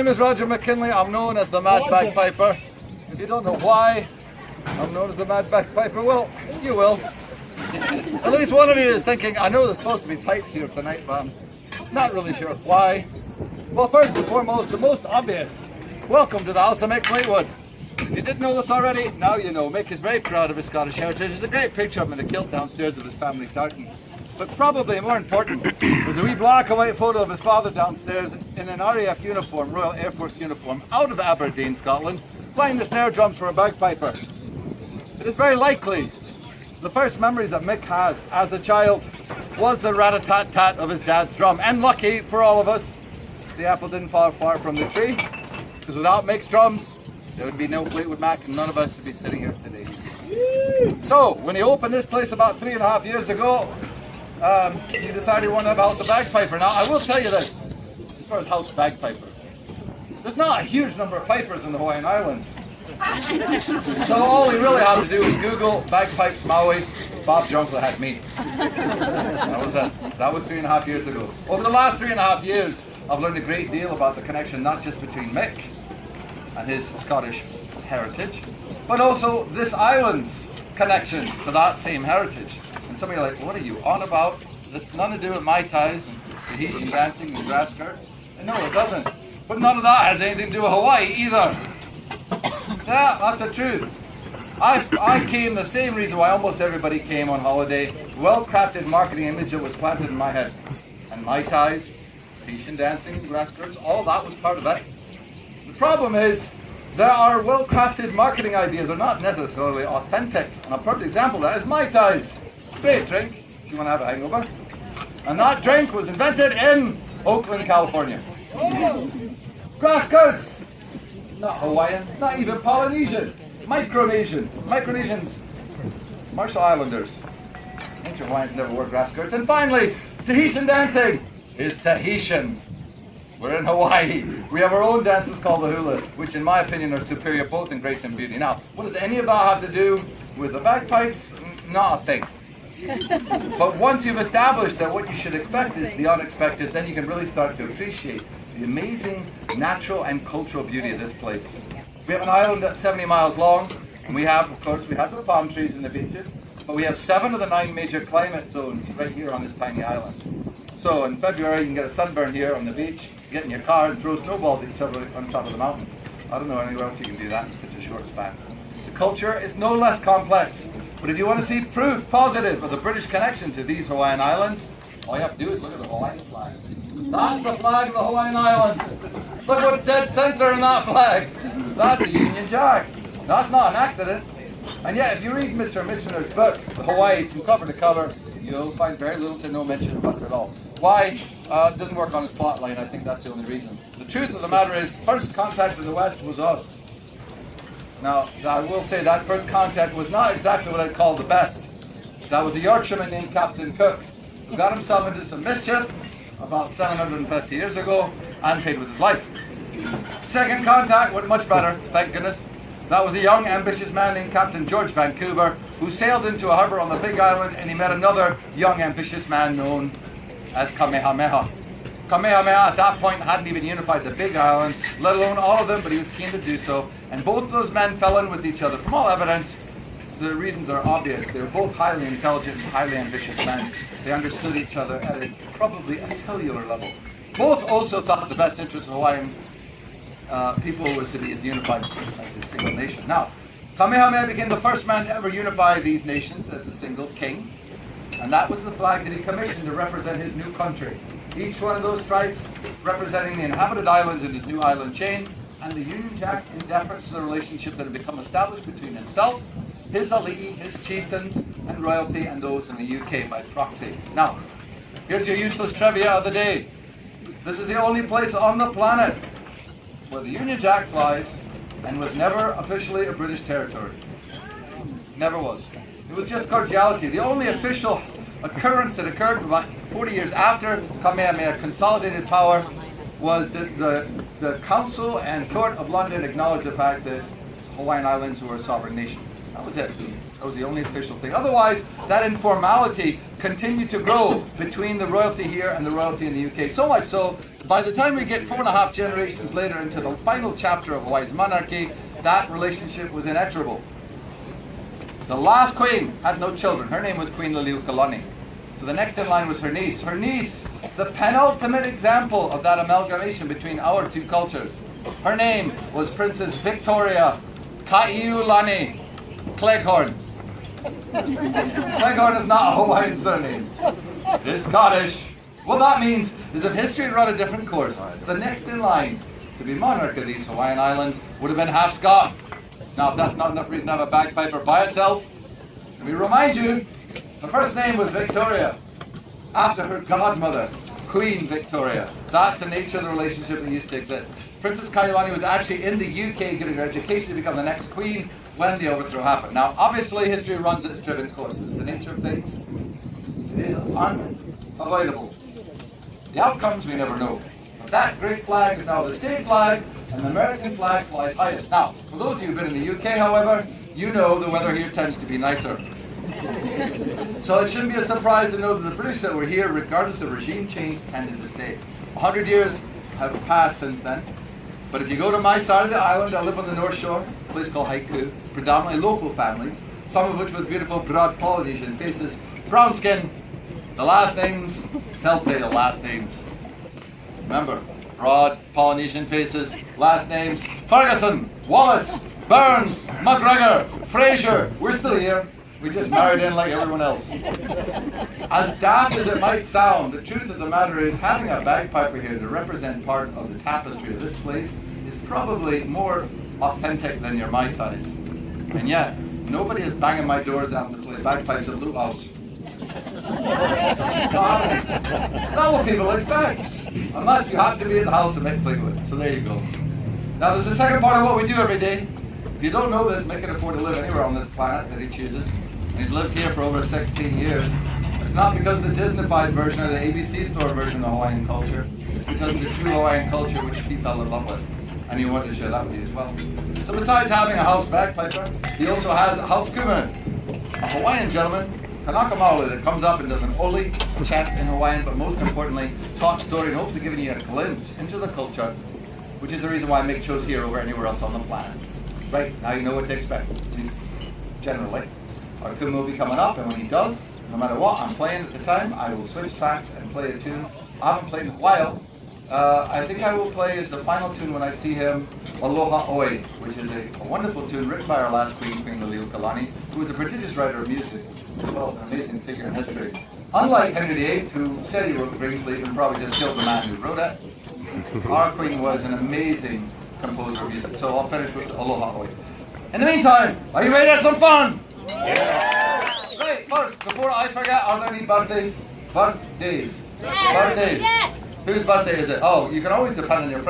name is Roger McKinley. I'm known as the Mad Bagpiper. If you don't know why I'm known as the Mad Bagpiper, well, you will. At least one of you is thinking, I know there's supposed to be pipes here tonight, but I'm not really sure why. Well, first and foremost, the most obvious. Welcome to the house of Mick Fleetwood. If you didn't know this already, now you know. Mick is very proud of his Scottish heritage. There's a great picture of him in the kilt downstairs of his family tartan. But probably more important, there's a wee black and white photo of his father downstairs in an RAF uniform, Royal Air Force uniform, out of Aberdeen, Scotland, playing the snare drums for a bagpiper. It is very likely the first memories that Mick has as a child was the rat-a-tat-tat of his dad's drum. And lucky for all of us, the apple didn't fall far from the tree, because without Mick's drums, there would be no Fleetwood Mac and none of us would be sitting here today. So, when he opened this place about 3.5 years ago, he decided he wanted to have a house of bagpiper. Now, I will tell you this, as far as house bagpiper, there's not a huge number of pipers in the Hawaiian Islands. So all he really had to do was Google bagpipes Maui. Bob's uncle had me. That was it. That was 3.5 years ago. Over the last 3.5 years, I've learned a great deal about the connection not just between Mick and his Scottish heritage, but also this island's connection to that same heritage. And some of you are like, what are you on about? This has nothing to do with Mai Tais and Tahitian dancing and grass skirts. And no, it doesn't. But none of that has anything to do with Hawaii either. Yeah, that's the truth. I came the same reason why almost everybody came on holiday. Well-crafted marketing image that was planted in my head. And Mai Tais, Tahitian dancing, grass skirts, all that was part of it. The problem is, there are well-crafted marketing ideas that are not necessarily authentic. And a perfect example of that is Mai Tais. Great drink, if you want to have a hangover. And that drink was invented in Oakland, California. Grass skirts! Not Hawaiian, not even Polynesian. Micronesian. Micronesians, Marshall Islanders. Ancient Hawaiians never wore grass skirts. And finally, Tahitian dancing is Tahitian. We're in Hawaii. We have our own dances called the hula, which in my opinion are superior both in grace and beauty. Now, what does any of that have to do with the bagpipes? Not a thing. But once you've established that what you should expect is the unexpected, then you can really start to appreciate the amazing natural and cultural beauty of this place. We have an island that's 70 miles long, and we have, of course, we have the palm trees and the beaches, but we have 7 of the 9 major climate zones right here on this tiny island. So in February, you can get a sunburn here on the beach, get in your car and throw snowballs at each other on top of the mountain. I don't know anywhere else you can do that in such a short span. The culture is no less complex, but if you want to see proof positive of the British connection to these Hawaiian Islands, all you have to do is look at the Hawaiian flag. That's the flag of the Hawaiian Islands. Look what's dead center in that flag. That's a Union Jack. That's not an accident. And yet, if you read Mr. and Missioner's book, Hawaii, from cover to cover, you'll find very little to no mention of us at all. Why? It doesn't work on his plot line. I think that's the only reason. The truth of the matter is, first contact with the West was us. Now, I will say that first contact was not exactly what I'd call the best. That was a Yorkshireman named Captain Cook, who got himself into some mischief about 750 years ago and paid with his life. Second contact went much better, thank goodness. That was a young, ambitious man named Captain George Vancouver, who sailed into a harbour on the Big Island, and he met another young, ambitious man known as Kamehameha. Kamehameha at that point hadn't even unified the Big Island, let alone all of them, but he was keen to do so. And both of those men fell in with each other. From all evidence, the reasons are obvious. They were both highly intelligent and highly ambitious men. They understood each other at probably a cellular level. Both also thought the best interest of Hawaiian people was to be as unified as a single nation. Now, Kamehameha became the first man to ever unify these nations as a single king. And that was the flag that he commissioned to represent his new country. Each one of those stripes representing the inhabited islands in his new island chain, and the Union Jack in deference to the relationship that had become established between himself, his ali'i, his chieftains, and royalty, and those in the UK by proxy. Now, here's your useless trivia of the day. This is the only place on the planet where the Union Jack flies and was never officially a British territory. Never was. It was just cordiality. The only official occurrence that occurred about 40 years after Kamehameha consolidated power was that the Council and Court of London acknowledged the fact that Hawaiian Islands were a sovereign nation. That was it. That was the only official thing. Otherwise, that informality continued to grow between the royalty here and the royalty in the UK. So much so, by the time we get 4.5 generations later into the final chapter of Hawaii's monarchy, that relationship was inexorable. The last queen had no children. Her name was Queen Liliuokalani. So the next in line was her niece. Her niece, the penultimate example of that amalgamation between our two cultures. Her name was Princess Victoria Kaiulani Cleghorn. Cleghorn is not a Hawaiian surname. It is Scottish. What that means is if history had run a different course, the next in line to be monarch of these Hawaiian islands would have been half Scot. Now, if that's not enough reason to have a bagpiper by itself, let me remind you, the first name was Victoria, after her godmother, Queen Victoria. That's the nature of the relationship that used to exist. Princess Kaiulani was actually in the UK getting her education to become the next queen when the overthrow happened. Now, obviously, history runs its driven course. It's the nature of things. It is unavoidable. The outcomes we never know. But that great flag is now the state flag, and the American flag flies highest. Now, for those of you who've been in the UK, however, you know the weather here tends to be nicer. So it shouldn't be a surprise to know that the British that were here, regardless of regime change, tended to stay. 100 years have passed since then. But if you go to my side of the island, I live on the North Shore, a place called Haiku, predominantly local families, some of which with beautiful broad Polynesian faces, brown skin, the last names, telltale last names. Remember, broad Polynesian faces, last names, Ferguson, Wallace, Burns, McGregor, Fraser, we're still here. We just married in like everyone else. As daft as it might sound, the truth of the matter is having a bagpiper here to represent part of the tapestry of this place is probably more authentic than your Mai Tais. And yet, nobody is banging my doors down to play bagpipes at Loot House. It's not what people expect, unless you happen to be at the house of Mick Fleetwood. So there you go. Now there's the second part of what we do every day. If you don't know this, Mick can afford to live anywhere on this planet that he chooses. He's lived here for over 16 years. It's not because of the Disneyfied version or the ABC store version of Hawaiian culture. It's because of the true Hawaiian culture which he fell in love with. And he wanted to share that with you as well. So besides having a house bagpiper, he also has a house kuman, a Hawaiian gentleman, Kanaka Maoli, that comes up and does an oli chant in Hawaiian, but most importantly, talks story in hopes of giving you a glimpse into the culture, which is the reason why Mick chose here over anywhere else on the planet. Right, now you know what to expect, at least generally. Our kuman will be coming up, and when he does, no matter what I'm playing at the time, I will switch tracks and play a tune I haven't played in a while. I think I will play as the final tune when I see him, Aloha Oi, which is a wonderful tune written by our last queen, Queen Liliuokalani, who was a prodigious writer of music, as well as an amazing figure in history. Unlike Henry VIII, who said he wrote Greensleeve and probably just killed the man who wrote it, our queen was an amazing composer of music. So I'll finish with Aloha Oi. In the meantime, are you ready to have some fun? Yeah! Right, first, before I forget, are there any birthdays? Birthdays? Yes. Birthdays? Yes. Whose birthday is it? Oh, you can always depend on your friends.